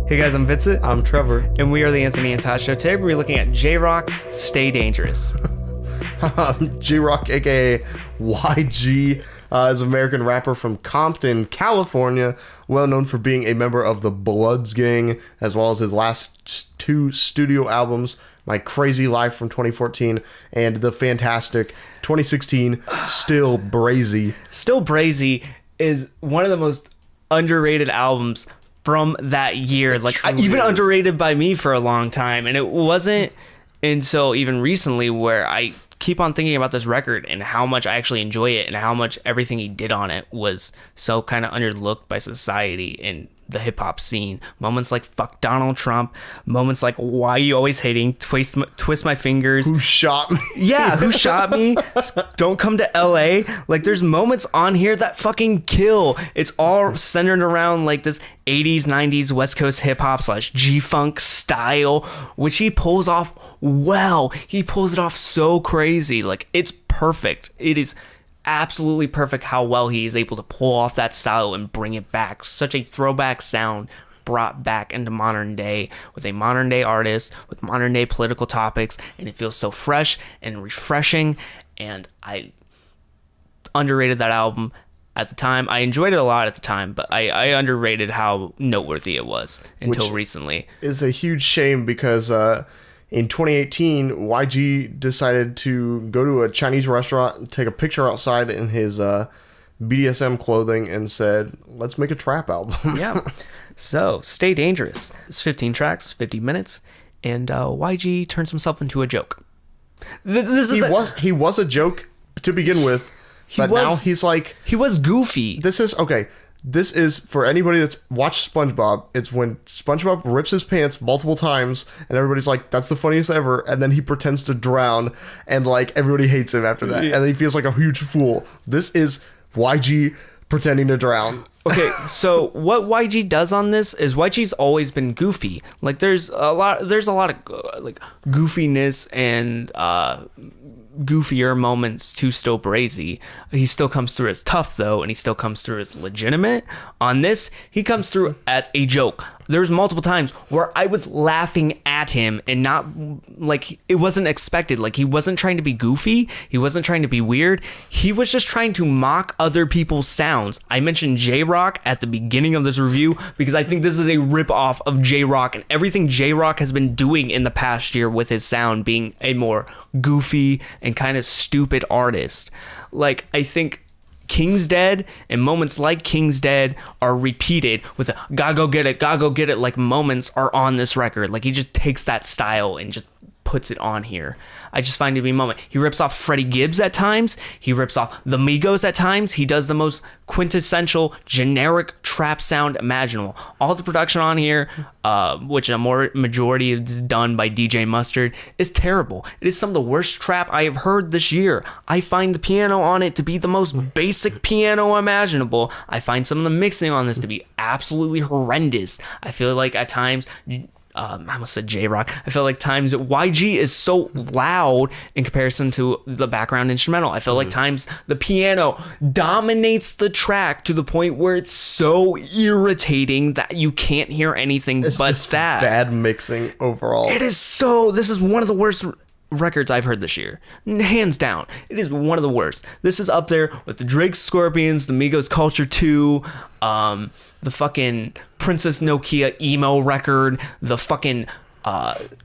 Hey guys, I'm Vincent. I'm Trevor. And we are the Anthony and Todd Show. Today we're looking at J-Rock's Stay Dangerous. J-Rock, aka YG, is an American rapper from Compton, California, well known for being a member of the Bloods Gang, as well as his last two studio albums, My Crazy Life from 2014 and the fantastic 2016 Still Brazy. Still Brazy is one of the most underrated albums from that year. Like, even underrated by me for a long time. And it wasn't until even recently where I keep on thinking about this record and how much I actually enjoy it and how much everything he did on it was so kind of underlooked by society and the hip-hop scene. Moments like fuck Donald Trump, moments like why you always hating, twist my fingers, who shot me, yeah, who shot me, don't come to LA. Like, there's moments on here that fucking kill. It's all centered around like this 80s 90s West Coast hip-hop / G-funk style, which he pulls off well. He pulls it off so crazy. Like, it's perfect. It is absolutely perfect how well he is able to pull off that style and bring it back. Such a throwback sound brought back into modern day with a modern day artist with modern day political topics, and it feels so fresh and refreshing. And I underrated that album at the time. I enjoyed it a lot at the time, but I underrated how noteworthy it was until recently. Is a huge shame because in 2018, YG decided to go to a Chinese restaurant and take a picture outside in his BDSM clothing and said, let's make a trap album. Yeah. So, Stay Dangerous. It's 15 tracks, 50 minutes, and YG turns himself into a joke. He was a joke to begin with, but now he's like... He was goofy. This is, for anybody that's watched SpongeBob, it's when SpongeBob rips his pants multiple times, and everybody's like, that's the funniest ever, and then he pretends to drown, and, like, everybody hates him after that, and then he feels like a huge fool. This is YG pretending to drown. Okay, so what YG does on this is YG's always been goofy. Like, there's a lot of, like, goofiness and, goofier moments to Still Brazy. He still comes through as tough though, and he still comes through as legitimate. On this, he comes through as a joke. There's multiple times where I was laughing at him and not, like, it wasn't expected. Like, he wasn't trying to be goofy. He wasn't trying to be weird. He was just trying to mock other people's sounds. I mentioned J-Rock at the beginning of this review because I think this is a rip-off of J-Rock and everything J-Rock has been doing in the past year with his sound being a more goofy and kind of stupid artist. Like, I think King's Dead and moments like King's Dead are repeated with a gotta go get it, like moments are on this record. Like, he just takes that style and just puts it on here. I just find it to be a moment. He rips off Freddie Gibbs at times. He rips off the Migos at times. He does the most quintessential generic trap sound imaginable. All the production on here, which a majority is done by DJ Mustard, is terrible. It is some of the worst trap I have heard this year. I find the piano on it to be the most basic piano imaginable. I find some of the mixing on this to be absolutely horrendous. I feel like at times... I almost said J-Rock. I feel like times YG is so loud in comparison to the background instrumental. I feel like times the piano dominates the track to the point where it's so irritating that you can't hear anything but that. Bad mixing overall. This is one of the worst records I've heard this year. Hands down. It is one of the worst. This is up there with the Drake Scorpions, the Migos Culture 2, the fucking Princess Nokia emo record, the fucking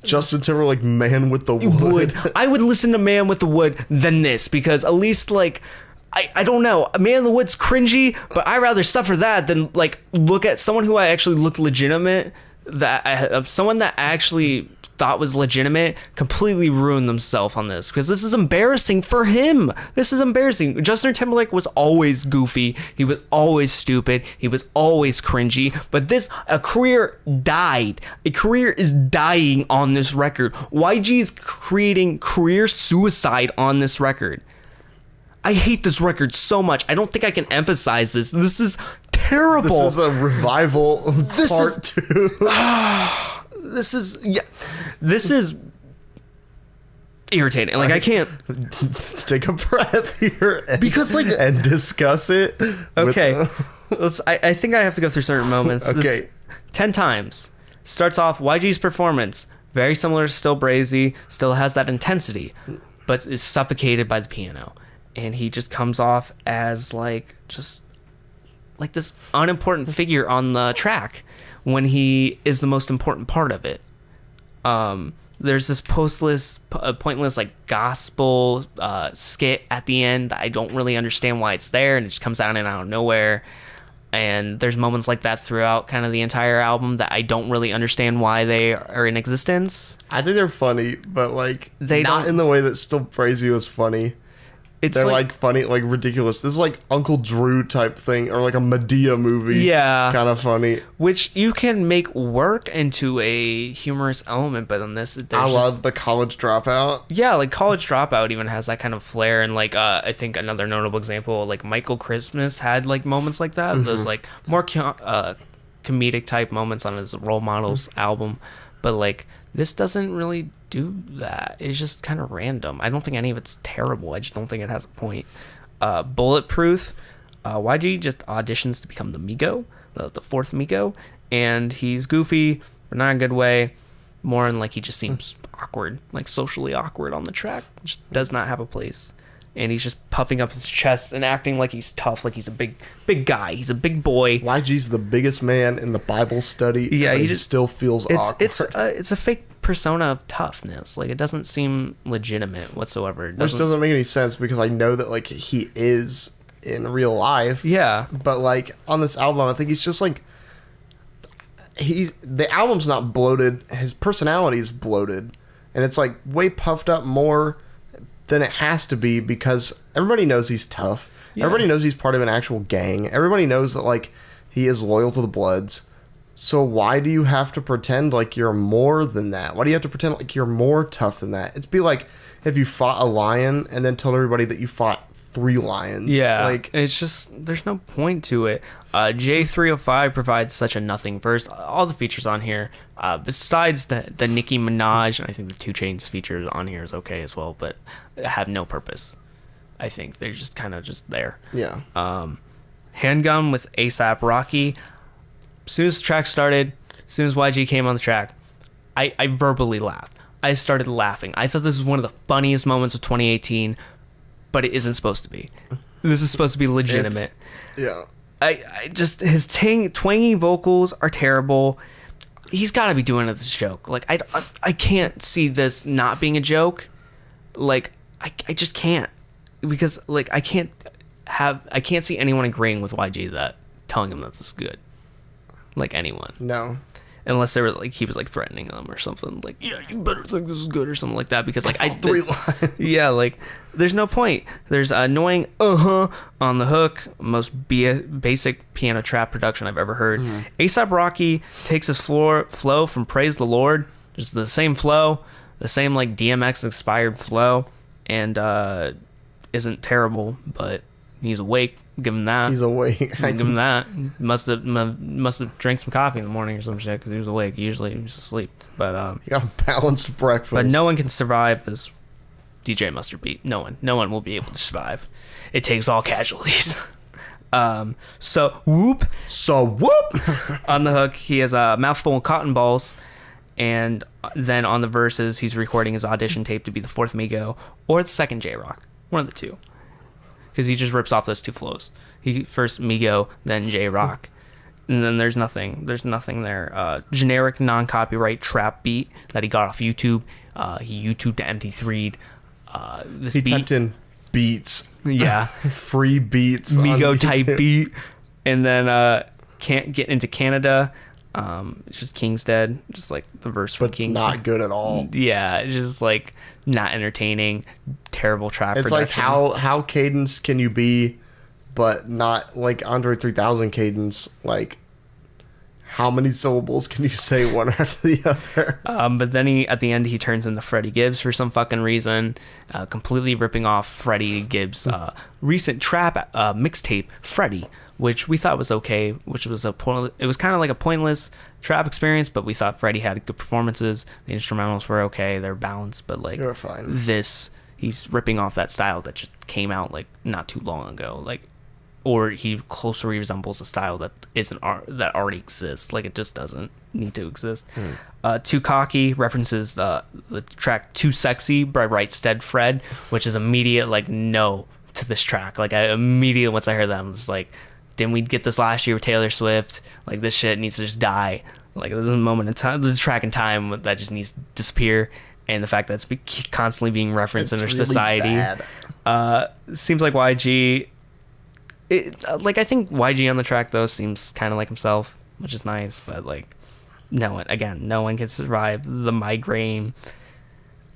Justin Timberlake Man with the Wood. I would listen to Man with the Wood than this, because at least, like, I don't know, Man in the Wood's cringy, but I'd rather suffer that than, like, look at someone who I actually looked legitimate, someone that actually thought was legitimate completely ruined themselves on this, because this is embarrassing for him. This is embarrassing. Justin Timberlake was always goofy. He was always stupid. He was always cringy. But a career died. A career is dying on this record. YG is creating career suicide on this record. I hate this record so much. I don't think I can emphasize this. This is terrible. This is a revival part 2. This is irritating. Like, I can't. Let's take a breath here because, like, and discuss it. Okay. I think I have to go through certain moments. Okay. 10 times. Starts off YG's performance, very similar to Still Brazy, still has that intensity, but is suffocated by the piano. And he just comes off as just like this unimportant figure on the track when he is the most important part of it. There's this pointless like gospel skit at the end that I don't really understand why it's there, and it just comes out of nowhere. And there's moments like that throughout kind of the entire album that I don't really understand why they are in existence. I think they're funny, but like They not don't- in the way that Still Brazy was funny. It's They're like funny, like ridiculous. This is like Uncle Drew type thing, or like a Medea movie. Yeah. Kind of funny. which you can make work into a humorous element, but in this, I love the college dropout. yeah, like College Dropout even has that kind of flair, and like I think another notable example, like Michael Christmas had like moments like that. Those like more comedic type moments on his Role Models album, but like this doesn't really do that. It's just kind of random. I don't think any of it's terrible. I just don't think it has a point. Bulletproof, YG just auditions to become the Migo, the fourth Migo, and he's goofy, but not in a good way. More in like he just seems awkward, like socially awkward on the track. Just does not have a place. And he's just puffing up his chest and acting like he's tough, like he's a big guy. He's a big boy. YG's the biggest man in the Bible study. Yeah, but he he just- still feels awkward. It's a fake persona of toughness. Like it doesn't seem legitimate whatsoever. It Which doesn't make any sense because I know that like he is in real life. Yeah. But like on this album, I think he's just like the album's not bloated. His personality is bloated, and it's like way puffed up more than it has to be because everybody knows he's tough. Yeah. Everybody knows he's part of an actual gang. Everybody knows that like he is loyal to the Bloods. So why do you have to pretend like you're more than that? Why do you have to pretend like you're more tough than that? It'd be like if you fought a lion and then told everybody that you fought 3 lions. Yeah, Like, it's just there's no point to it. J305 provides such a nothing verse. All the features on here, besides the Nicki Minaj, and I think the 2 Chainz features on here is okay as well, but have no purpose. I think they're just kind of just there. yeah. Handgun with ASAP Rocky. As soon as the track started, as soon as YG came on the track, I verbally laughed. I started laughing. I thought this was one of the funniest moments of 2018, but it isn't supposed to be. This is supposed to be legitimate. Yeah. I just his twangy vocals are terrible. He's got to be doing this joke. Like I can't see this not being a joke. Like I just can't, because like I can't see anyone agreeing with YG that telling him that this is good. Like anyone, No. unless they were like he was like threatening them or something. Like yeah, you better think this is good or something like that. Because like I fought 3 lions. yeah, like there's no point. There's annoying on the hook, most basic piano trap production I've ever heard. A$AP Rocky takes his flow from Praise the Lord, just the same flow, the same like DMX inspired flow, and isn't terrible, but he's awake. Give him that. He's awake. Give him that. Must have drank some coffee in the morning or some shit because he was awake. Usually he was asleep, but He got a balanced breakfast. but no one can survive this DJ Mustard beat. No one will be able to survive. It takes all casualties. So whoop So whoop. on the hook. He has a mouthful of cotton balls, and then on the verses, he's recording his audition tape to be the 4th Migo or the 2nd J-Rock, one of the two, because he just rips off those 2 flows. He first Migo, then J-Rock. And then there's nothing there. Generic non-copyright trap beat that he got off YouTube. He YouTubed to MP3'd. This He beat, typed in beats. yeah, Free beats. on Migo type YouTube. beat, and then can't get into Canada. It's just King's Dead, just like the verse from But King's not good at all. Yeah, it's just like not entertaining, terrible track It's production. like how cadence can you be, but not like Andre 3000 cadence? Like, how many syllables can you say one after the other? But then at the end he turns into Freddie Gibbs for some fucking reason, completely ripping off Freddie Gibbs' recent trap mixtape Freddie, which we thought was okay, which was it was kind of like a pointless trap experience, but we thought Freddie had good performances. The instrumentals were okay, they're balanced, but like They were fine. he's ripping off that style that just came out like not too long ago. Like or he closely resembles a style that that already exists. Like, it just doesn't need to exist. Too Cocky references the track Too Sexy by Right Stead Fred, which is immediate like no to this track. Like, I immediately, once I heard that, I was like, didn't we get this last year with Taylor Swift? Like, this shit needs to just die. Like, there's a moment in time, this track in time that just needs to disappear. And the fact that it's constantly being referenced in our really society. bad. Seems like YG. Like, I think YG on the track, though, seems kind of like himself, which is nice. But, like, no one can survive the migraine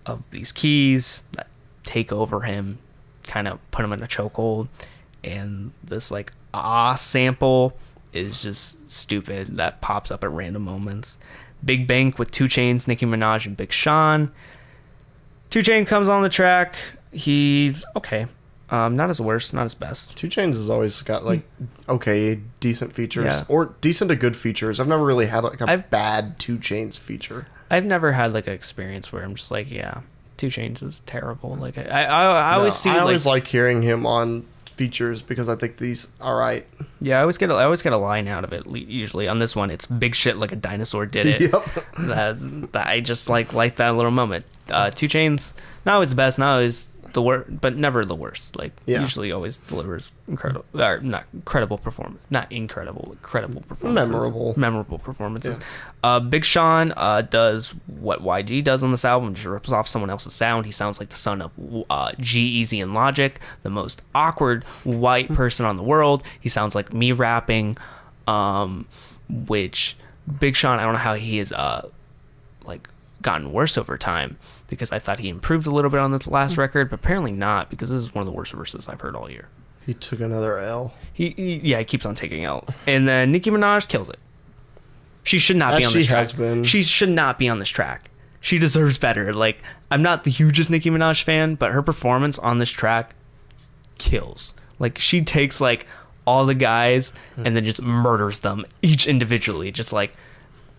of these keys that take over him, kind of put him in a chokehold. And this, like, sample is just stupid that pops up at random moments. Big Bank with 2 Chainz, Nicki Minaj, and Big Sean. 2 Chainz comes on the track. He's okay. Not his worst, not his best. 2 Chainz has always got like okay, decent features, Yeah. or decent to good features. I've never really had like a bad 2 Chainz feature. I've never had like an experience where I'm just like, yeah, 2 Chainz is terrible. Like, I always see. I always like hearing him on features because I think these are right. Yeah, I always get a line out of it. Usually on this one, it's big shit like a dinosaur did it. Yep. that I just like that little moment. 2 Chainz, not always the best, not always the worst, but never the worst. Like, usually always delivers incredible, or not credible performance, not incredible, credible performances, memorable performances. Yeah. Big Sean does what YG does on this album, just rips off someone else's sound. He sounds like the son of G-Eazy and Logic, the most awkward white person on the world. He sounds like me rapping, which Big Sean, I don't know how he is like gotten worse over time, because I thought he improved a little bit on this last record, but apparently not, because this is one of the worst verses I've heard all year. He took another L. He keeps on taking L's. And then Nicki Minaj kills it. She should not be on this track. She should not be on this track. She deserves better. Like, I'm not the hugest Nicki Minaj fan, but her performance on this track kills. Like, she takes like all the guys and then just murders them each individually. Just like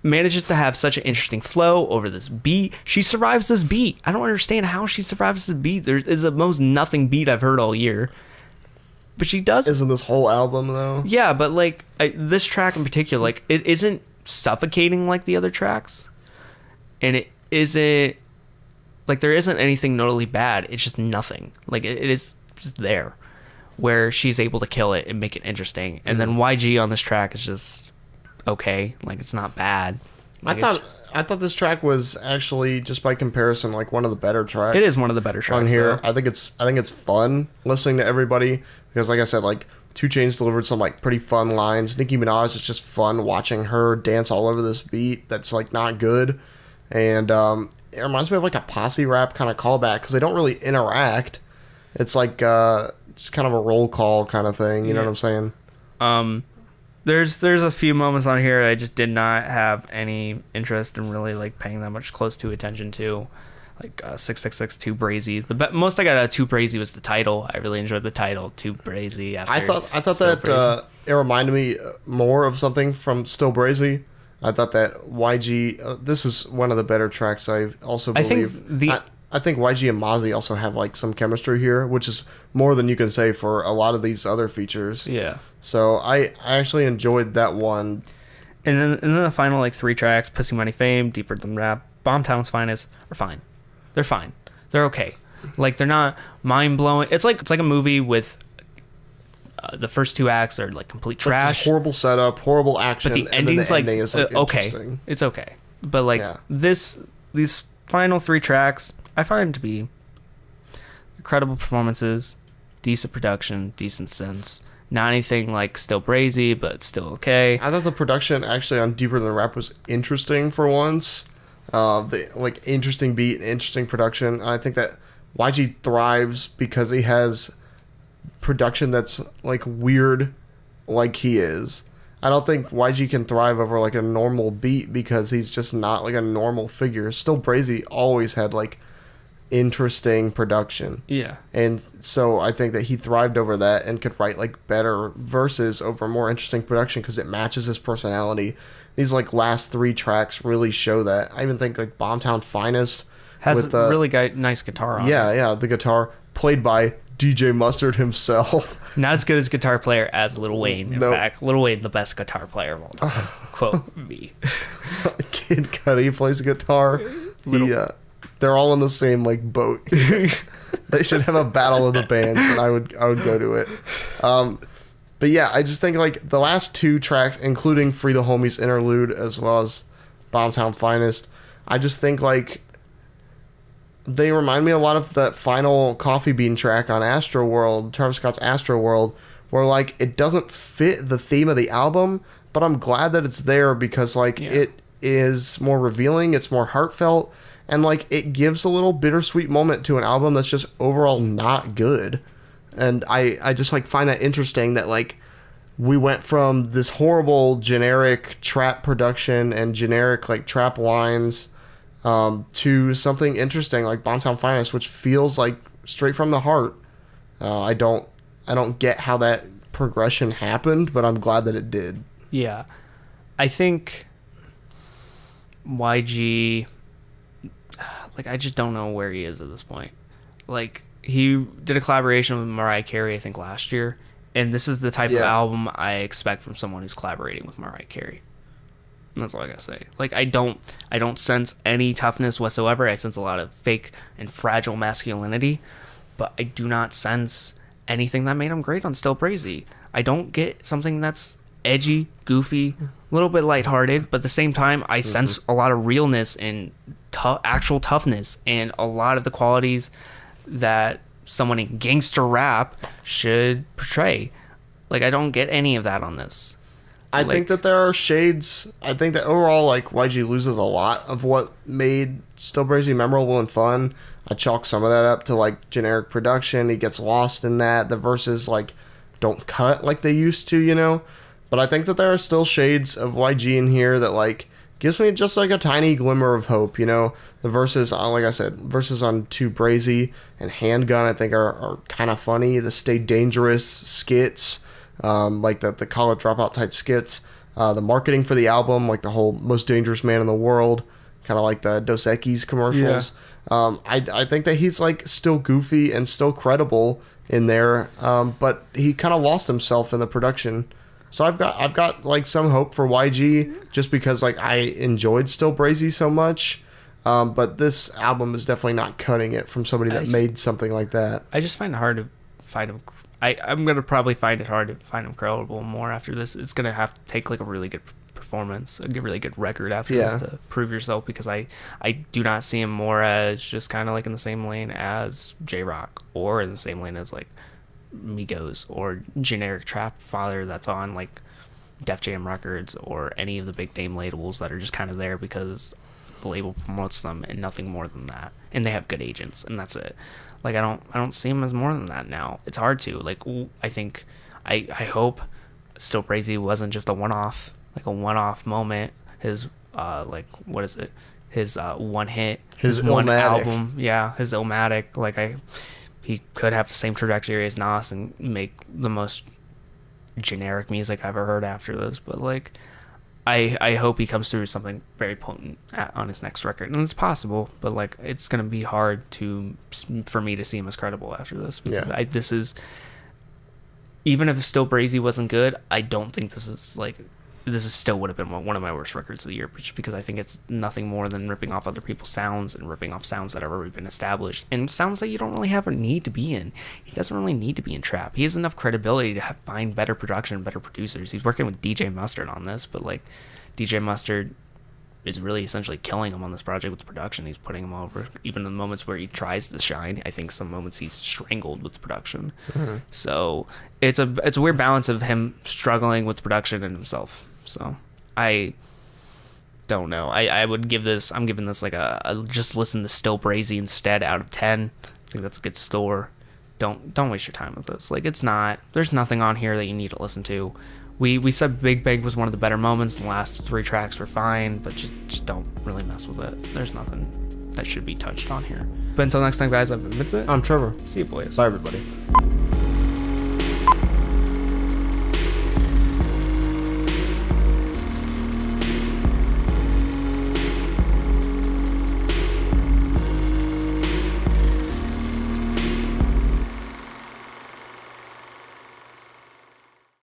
manages to have such an interesting flow over this beat. She survives this beat. I don't understand how she survives this beat. There is the most nothing beat I've heard all year, but she does. Isn't this whole album though? Yeah, but like this track in particular, like, it isn't suffocating like the other tracks, and it isn't like there isn't anything notably bad. It's just nothing. Like, it is just there, where she's able to kill it and make it interesting. And then YG on this track is just okay. Like, it's not bad. Like, I thought this track was actually, just by comparison, like one of the better tracks. It is one of the better tracks on here. though. I think it's fun listening to everybody, because like I said, like 2 Chainz delivered some like pretty fun lines. Nicki Minaj, is just fun watching her dance all over this beat that's like not good, and it reminds me of like a posse rap kind of callback, because they don't really interact. It's like just kind of a roll call kind of thing. You know what I'm saying? There's a few moments on here I just did not have any interest in really like paying that much close to attention to, like 666 Too Brazy. The most I got out of Too Brazy was the title. I really enjoyed the title, Too Brazy. I thought that it reminded me more of something from Still Brazy. I thought that YG, this is one of the better tracks I also believe. I think YG and Mozzie also have like some chemistry here, which is more than you can say for a lot of these other features. Yeah. So I actually enjoyed that one. And then the final like 3 tracks, Pussy Money Fame, Deeper Than Rap, BOMPTOWN's Finest, are fine. They're fine. They're okay. Like, they're not mind blowing. It's like a movie with the first 2 acts are like complete trash. Like, horrible setup, horrible action. But the ending's like, ending is, okay. It's okay. But like these final 3 tracks, I find them to be incredible performances, decent production, decent synths. Not anything like Still Brazy, but still okay. I thought the production actually on Deeper Than Rap was interesting for once. The like interesting beat, interesting production. And I think that YG thrives because he has production that's like weird, like he is. I don't think YG can thrive over like a normal beat, because he's just not like a normal figure. Still Brazy always had like interesting production. Yeah. And so I think that he thrived over that and could write like better verses over more interesting production, because it matches his personality. These like last 3 tracks really show that. I even think like BOMPTOWN Finest has a really nice guitar on it. Yeah, the guitar played by DJ Mustard himself. Not as good as guitar player as Lil Wayne. In Nope. fact, Lil Wayne, the best guitar player of all time. Quote me. Kid Cudi plays guitar. They're all in the same like boat. They should have a battle of the bands, and I would go to it. But yeah, I just think like the last 2 tracks, including Free the Homies interlude as well as BOMPTOWN Finest, I just think like they remind me a lot of that final Coffee Bean track on Astro World, Travis Scott's Astro World, where like it doesn't fit the theme of the album, but I'm glad that it's there because like it is more revealing, it's more heartfelt, and like it gives a little bittersweet moment to an album that's just overall not good. And I just like find that interesting that like we went from this horrible generic trap production and generic like trap lines to something interesting like BOMPTOWN Finest, which feels like straight from the heart. I don't get how that progression happened, but I'm glad that it did. Yeah. I think YG, like, I just don't know where he is at this point. Like, he did a collaboration with Mariah Carey, I think, last year, and this is the type of album I expect from someone who's collaborating with Mariah Carey. And that's all I gotta say. Like, I don't sense any toughness whatsoever. I sense a lot of fake and fragile masculinity, but I do not sense anything that made him great on Still Brazy. I don't get something that's edgy, goofy, a little bit lighthearted, but at the same time, I sense a lot of realness and actual toughness and a lot of the qualities that someone in gangster rap should portray. Like, I don't get any of that on this. I think that there are shades. I think that overall, like, YG loses a lot of what made Still Brazy memorable and fun. I chalk some of that up to, like, generic production. He gets lost in that. The verses, like, don't cut like they used to, you know? But I think that there are still shades of YG in here that, like, gives me just, like, a tiny glimmer of hope, you know? The verses, like I said, verses on Too Brazy and Handgun, I think, are kind of funny. The Stay Dangerous skits, like the college dropout type skits. The marketing for the album, like the whole Most Dangerous Man in the World, kind of like the Dos Equis commercials. Yeah. I think that he's, like, still goofy and still credible in there, but he kind of lost himself in the production. So I've got like some hope for YG just because like I enjoyed Still Brazy so much, but this album is definitely not cutting it from somebody that made something like that. I just find it hard to find him. I'm gonna probably find it hard to find him credible more after this. It's gonna have to take like a really good performance, a really good record after this to prove yourself, because I do not see him more as just kind of like in the same lane as J-Rock or in the same lane as like Migos or generic trap father that's on like Def Jam Records or any of the big name labels that are just kind of there because the label promotes them and nothing more than that, and they have good agents and that's it. Like I don't see him as more than that now. It's hard to like. I think I hope Still Brazy wasn't just a one-off moment. His like, what is it, his one hit, his one Illmatic. album, his Illmatic. Like he could have the same trajectory as Nas and make the most generic music I've ever heard after this. But like, I hope he comes through with something very potent on his next record, and it's possible. But like, it's gonna be hard for me to see him as credible after this. Because this is, even if Still Brazy wasn't good, I don't think this is still would have been one of my worst records of the year, because I think it's nothing more than ripping off other people's sounds and ripping off sounds that have already been established and sounds that you don't really have a need to be in. He doesn't really need to be in trap. He has enough credibility to find better production, better producers. He's working with DJ Mustard on this, but like DJ Mustard is really essentially killing him on this project with the production. He's putting him over. Even in the moments where he tries to shine, I think some moments he's strangled with the production. So it's a weird balance of him struggling with production and himself. So I don't know. I'm giving this like a just listen to Still Brazy instead out of 10. I think that's a good score. Don't waste your time with this. Like, there's nothing on here that you need to listen to. We said Big Bang was one of the better moments. The last 3 tracks were fine, but just don't really mess with it. There's nothing that should be touched on here. But until next time, guys, I've been Vincent. I'm Trevor. See you, boys. Bye, everybody.